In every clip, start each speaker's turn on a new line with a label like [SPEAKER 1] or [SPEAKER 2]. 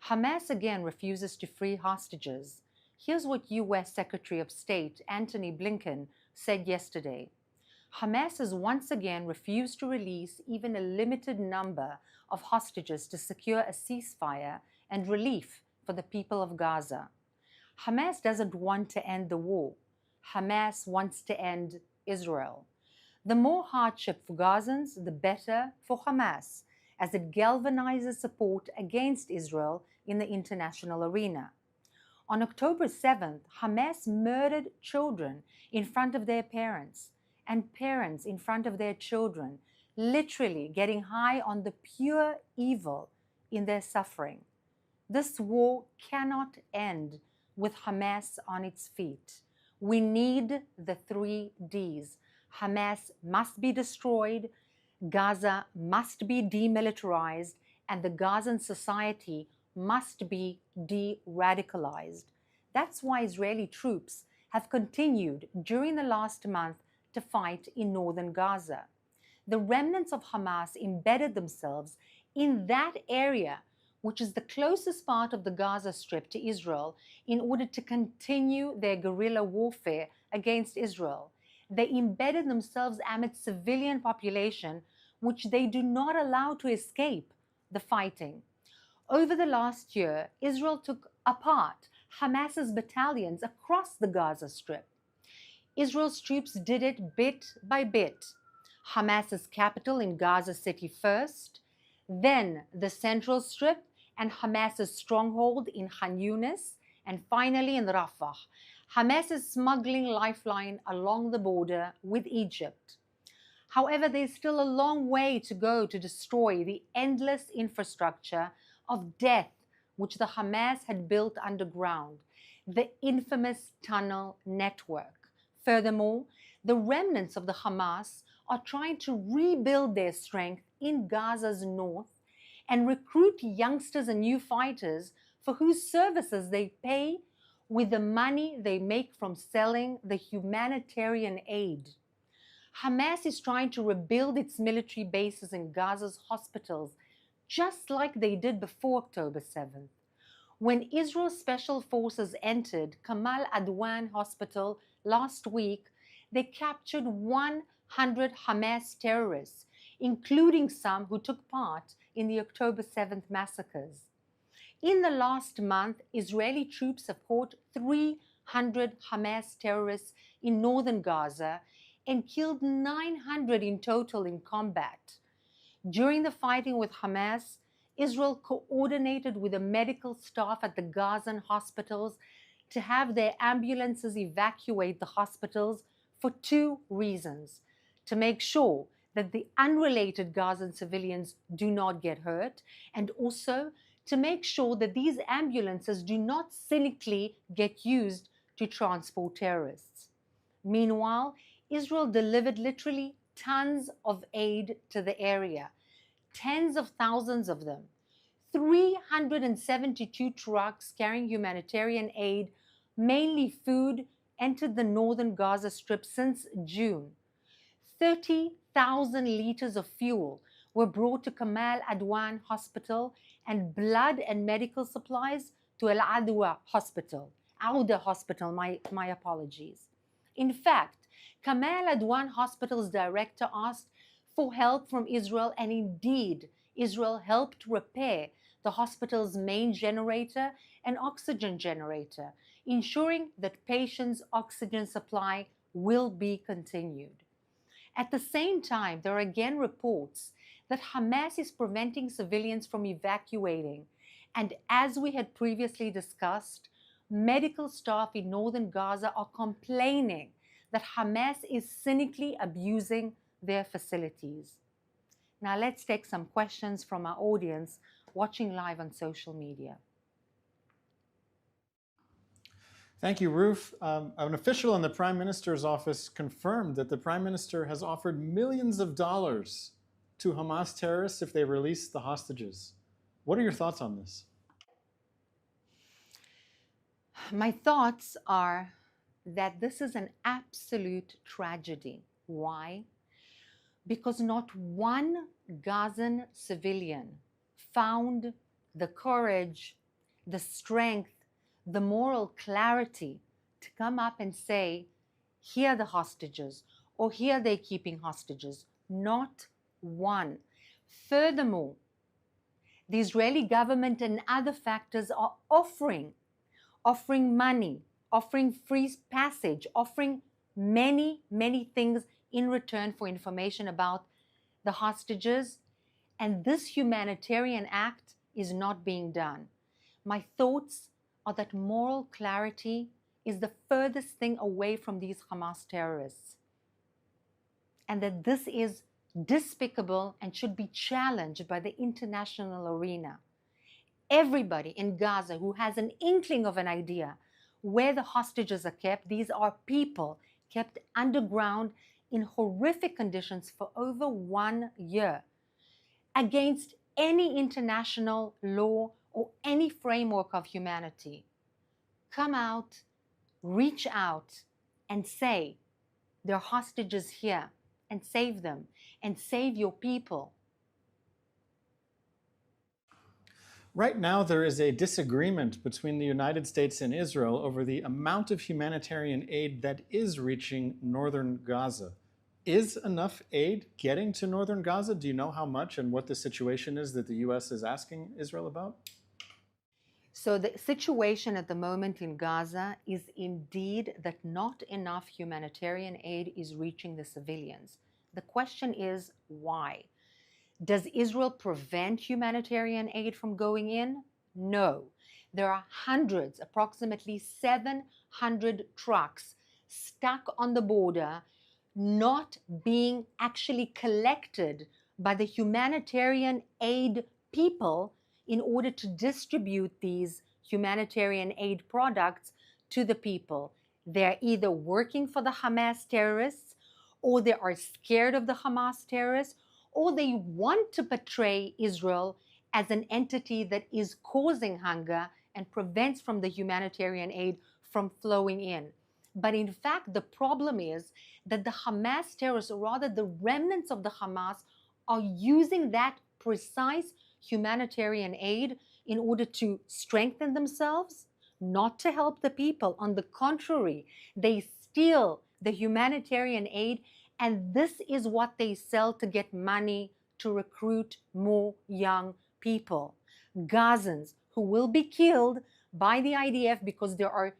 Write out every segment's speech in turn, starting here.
[SPEAKER 1] Hamas again refuses to free hostages. Here's what U.S. Secretary of State Antony Blinken said yesterday. Hamas has once again refused to release even a limited number of hostages to secure a ceasefire and relief for the people of Gaza. Hamas doesn't want to end the war. Hamas wants to end Israel. The more hardship for Gazans, the better for Hamas, as it galvanizes support against Israel in the international arena. On October 7th, Hamas murdered children in front of their parents, and parents in front of their children, literally getting high on the pure evil in their suffering. This war cannot end with Hamas on its feet. We need the 3 Ds. Hamas must be destroyed, Gaza must be demilitarized, and the Gazan society must be de-radicalized. That's why Israeli troops have continued during the last month to fight in northern Gaza. The remnants of Hamas embedded themselves in that area, which is the closest part of the Gaza Strip to Israel, in order to continue their guerrilla warfare against Israel. They embedded themselves amidst civilian population, which they do not allow to escape the fighting. Over the last year, Israel took apart Hamas's battalions across the Gaza Strip. Israel's troops did it bit by bit. Hamas's capital in Gaza City first, then the Central Strip and Hamas's stronghold in Khan Yunis, and finally in Rafah, Hamas's smuggling lifeline along the border with Egypt. However, there's still a long way to go to destroy the endless infrastructure of death which the Hamas had built underground, the infamous tunnel network. Furthermore, the remnants of the Hamas are trying to rebuild their strength in Gaza's north and recruit youngsters and new fighters for whose services they pay with the money they make from selling the humanitarian aid. Hamas is trying to rebuild its military bases in Gaza's hospitals, just like they did before October 7th. When Israel's special forces entered Kamal Adwan Hospital last week, they captured 100 Hamas terrorists, including some who took part in the October 7th massacres. In the last month, Israeli troops have caught 300 Hamas terrorists in northern Gaza and killed 900 in total in combat. During the fighting with Hamas, Israel coordinated with the medical staff at the Gazan hospitals to have their ambulances evacuate the hospitals for 2 reasons: to make sure that the unrelated Gazan civilians do not get hurt, and also to make sure that these ambulances do not cynically get used to transport terrorists. Meanwhile, Israel delivered literally tons of aid to the area, tens of thousands of them. 372 trucks carrying humanitarian aid, mainly food, entered the northern Gaza Strip since June. 30,000 liters of fuel were brought to Kamal Adwan Hospital, and blood and medical supplies to Al-Adwa Hospital. Auda Hospital, my apologies. In fact, Kamal Adwan Hospital's director asked for help from Israel, and indeed, Israel helped repair the hospital's main generator and oxygen generator, ensuring that patients' oxygen supply will be continued. At the same time, there are again reports that Hamas is preventing civilians from evacuating, and as we had previously discussed, medical staff in northern Gaza are complaining that Hamas is cynically abusing their facilities. Now let's take some questions from our audience watching live on social media.
[SPEAKER 2] Thank you, Ruth. An official in the Prime Minister's office confirmed that the Prime Minister has offered millions of dollars to Hamas terrorists if they release the hostages. What are your thoughts on this?
[SPEAKER 1] My thoughts are that this is an absolute tragedy. Why? Because not one Gazan civilian found the courage the strength, the moral clarity to come up and say, here are the hostages, or here they're keeping hostages. Not one. Furthermore, the Israeli government and other factors are offering money, offering free passage, offering many, many things in return for information about the hostages. And this humanitarian act is not being done. My thoughts are that moral clarity is the furthest thing away from these Hamas terrorists, and that this is despicable and should be challenged by the international arena. Everybody in Gaza who has an inkling of an idea where the hostages are kept, these are people kept underground in horrific conditions for over 1 year, against any international law or any framework of humanity. Come out, reach out, and say, there are hostages here, and save them, and save your people.
[SPEAKER 2] Right now, there is a disagreement between the United States and Israel over the amount of humanitarian aid that is reaching northern Gaza. Is enough aid getting to northern Gaza? Do you know how much and what the situation is that the U.S. is asking Israel about?
[SPEAKER 1] So the situation at the moment in Gaza is indeed that not enough humanitarian aid is reaching the civilians. The question is why? Does Israel prevent humanitarian aid from going in? No. There are hundreds, approximately 700 trucks stuck on the border, not being actually collected by the humanitarian aid people in order to distribute these humanitarian aid products to the people. They're either working for the Hamas terrorists, or they are scared of the Hamas terrorists, or they want to portray Israel as an entity that is causing hunger and prevents from the humanitarian aid from flowing in. But in fact, the problem is that the Hamas terrorists, or rather the remnants of the Hamas, are using that precise humanitarian aid in order to strengthen themselves, not to help the people. On the contrary, they steal the humanitarian aid, and this is what they sell to get money to recruit more young people. Gazans who will be killed by the IDF because they are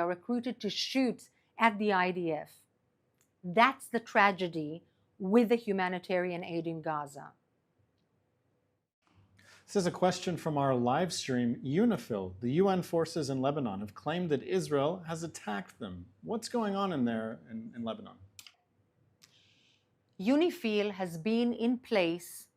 [SPEAKER 1] recruited to shoot at the IDF. That's the tragedy with the humanitarian aid in Gaza.
[SPEAKER 2] This is a question from our live stream. Unifi, the UN forces in Lebanon, have claimed that Israel has attacked them. What's going on in there in Lebanon?
[SPEAKER 1] Unifi has been in place,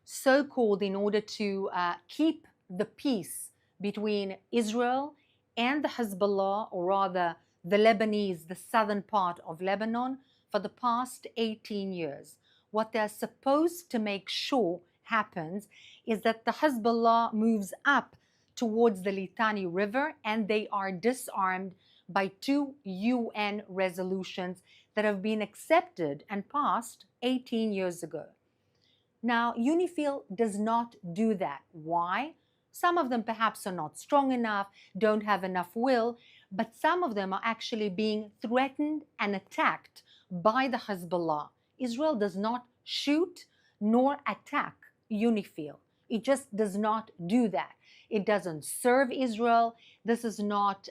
[SPEAKER 1] so-called in order to keep the peace between Israel and the Hezbollah, or rather the Lebanese, the southern part of Lebanon, for the past 18 years. What they're supposed to make sure happens is that the Hezbollah moves up towards the Litani River, and they are disarmed by 2 UN resolutions that have been accepted and passed 18 years ago. Now, Unifi does not do that. Why? Some of them perhaps are not strong enough, don't have enough will, but some of them are actually being threatened and attacked by the Hezbollah. Israel does not shoot nor attack Unifi. It just does not do that. It doesn't serve Israel. This is not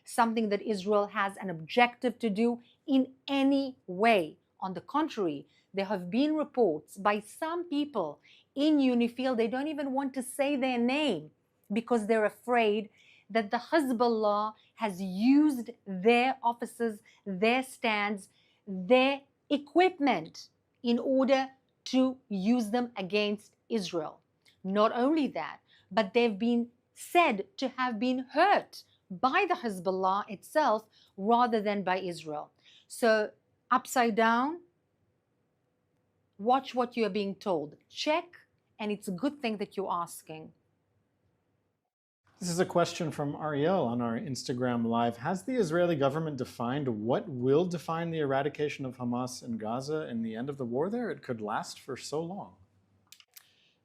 [SPEAKER 1] something that Israel has an objective to do in any way. On the contrary, there have been reports by some people in Unifi, they don't even want to say their name because they're afraid that the Hezbollah has used their offices, their stands, their equipment in order to use them against Israel. Not only that, but they've been said to have been hurt by the Hezbollah itself rather than by Israel. So, upside down, watch what you are being told. Check, and it's a good thing that you're asking.
[SPEAKER 2] This is a question from Ariel on our Instagram Live. Has the Israeli government defined what will define the eradication of Hamas in Gaza and the end of the war there? It could last for so long.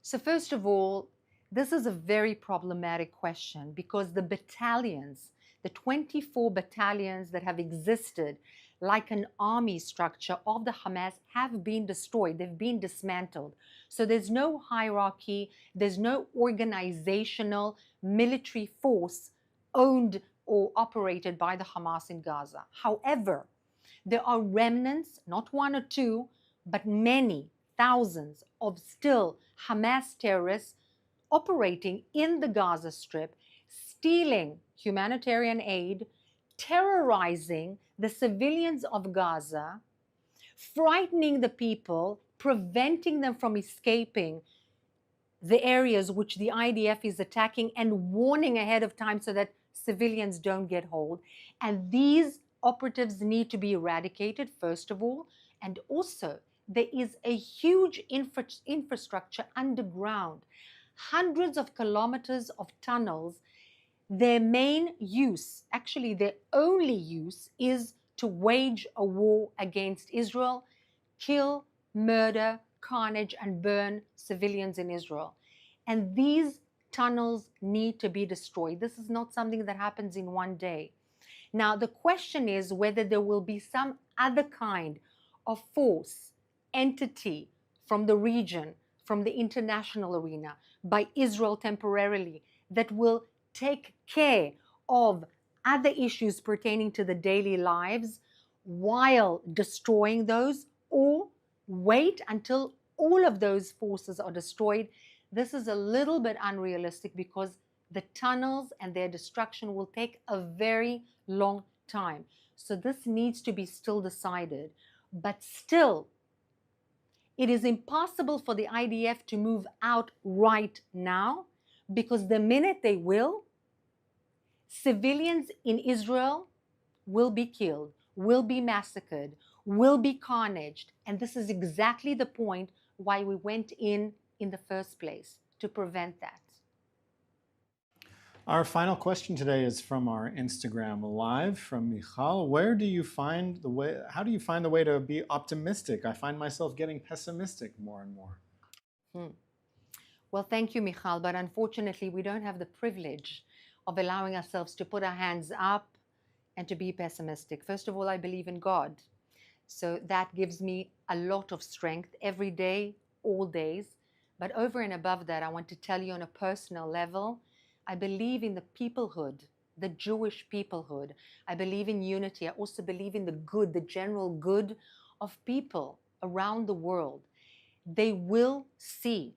[SPEAKER 1] So first of all, This is a very problematic question because the battalions, the 24 battalions that have existed like an army structure of the Hamas have been destroyed. They've been dismantled. So there's no hierarchy. There's no organizational military force owned or operated by the Hamas in Gaza. However, there are remnants, not one or two, but many thousands of still Hamas terrorists operating in the Gaza Strip, stealing humanitarian aid, terrorizing the civilians of Gaza, frightening the people, preventing them from escaping the areas which the IDF is attacking, and warning ahead of time so that civilians don't get hold. And these operatives need to be eradicated, first of all, and also there is a huge infrastructure underground, hundreds of kilometers of tunnels. Their main use, actually their only use, is to wage a war against Israel, kill, murder, carnage, and burn civilians in Israel. And these tunnels need to be destroyed. This is not something that happens in one day. Now, the question is whether there will be some other kind of force, entity from the region, from the international arena, by Israel temporarily, that will take care of other issues pertaining to the daily lives while destroying those, or wait until all of those forces are destroyed. This is a little bit unrealistic because the tunnels and their destruction will take a very long time. So this needs to be still decided. But still, it is impossible for the IDF to move out right now, because the minute they will, civilians in Israel will be killed, will be massacred, will be carnaged. And this is exactly the point why we went in the first place, to prevent that.
[SPEAKER 2] Our final question today is from our Instagram Live from Michal. Where do you find the way, how do you find the way to be optimistic? I find myself getting pessimistic more and more.
[SPEAKER 1] Well, thank you, Michal, but unfortunately we don't have the privilege of allowing ourselves to put our hands up and to be pessimistic. First of all, I believe in God. So that gives me a lot of strength every day, all days. But over and above that, I want to tell you on a personal level, I believe in the peoplehood, the Jewish peoplehood. I believe in unity. I also believe in the good, the general good of people around the world. They will see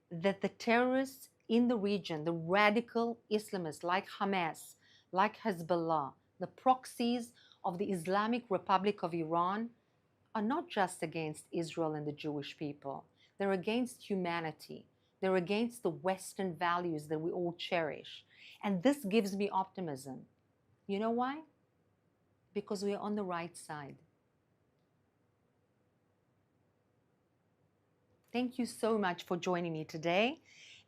[SPEAKER 1] that the terrorists in the region, the radical Islamists like Hamas, like Hezbollah, the proxies of the Islamic Republic of Iran, are not just against Israel and the Jewish people. They're against humanity. They're against the Western values that we all cherish. And this gives me optimism. You know why? Because we are on the right side. Thank you so much for joining me today.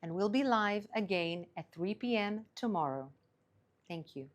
[SPEAKER 1] And we'll be live again at 3 p.m. tomorrow. Thank you.